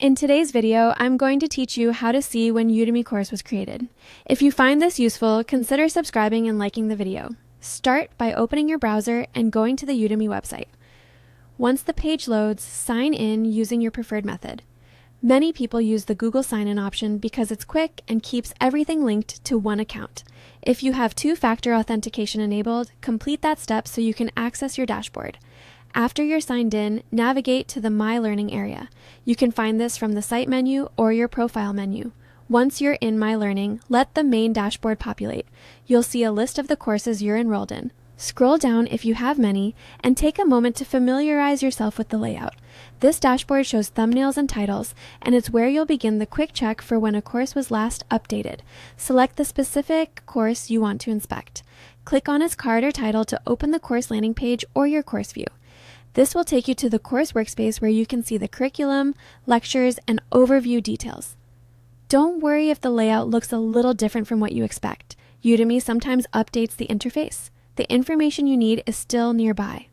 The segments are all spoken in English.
In today's video, I'm going to teach you how to see when Udemy course was created. If you find this useful, consider subscribing and liking the video. Start by opening your browser and going to the Udemy website. Once the page loads, sign in using your preferred method. Many people use the Google sign-in option because it's quick and keeps everything linked to one account. If you have two-factor authentication enabled, complete that step so you can access your dashboard. After you're signed in, navigate to the My Learning area. You can find this from the Site menu or your Profile menu. Once you're in My Learning, let the main dashboard populate. You'll see a list of the courses you're enrolled in. Scroll down if you have many, and take a moment to familiarize yourself with the layout. This dashboard shows thumbnails and titles, and it's where you'll begin the quick check for when a course was last updated. Select the specific course you want to inspect. Click on its card or title to open the course landing page or your course view. This will take you to the course workspace where you can see the curriculum, lectures, and overview details. Don't worry if the layout looks a little different from what you expect. Udemy sometimes updates the interface. The information you need is still nearby.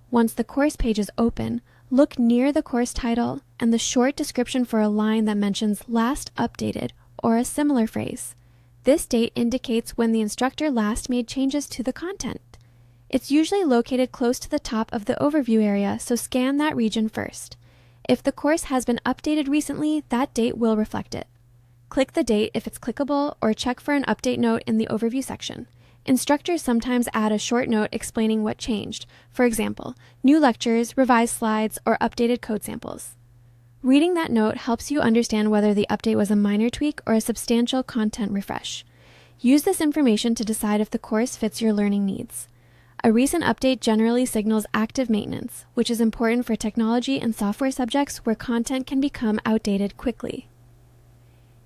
Once the course page is open, look near the course title and the short description for a line that mentions last updated or a similar phrase. This date indicates when the instructor last made changes to the content. It's usually located close to the top of the overview area, so scan that region first. If the course has been updated recently, that date will reflect it. Click the date if it's clickable, or check for an update note in the overview section. Instructors sometimes add a short note explaining what changed, for example, new lectures, revised slides, or updated code samples. Reading that note helps you understand whether the update was a minor tweak or a substantial content refresh. Use this information to decide if the course fits your learning needs. A recent update generally signals active maintenance, which is important for technology and software subjects where content can become outdated quickly.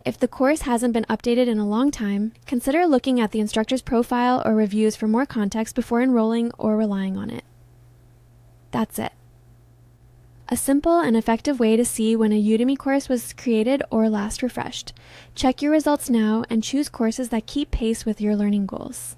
If the course hasn't been updated in a long time, consider looking at the instructor's profile or reviews for more context before enrolling or relying on it. That's it. A simple and effective way to see when a Udemy course was created or last refreshed. Check your results now and choose courses that keep pace with your learning goals.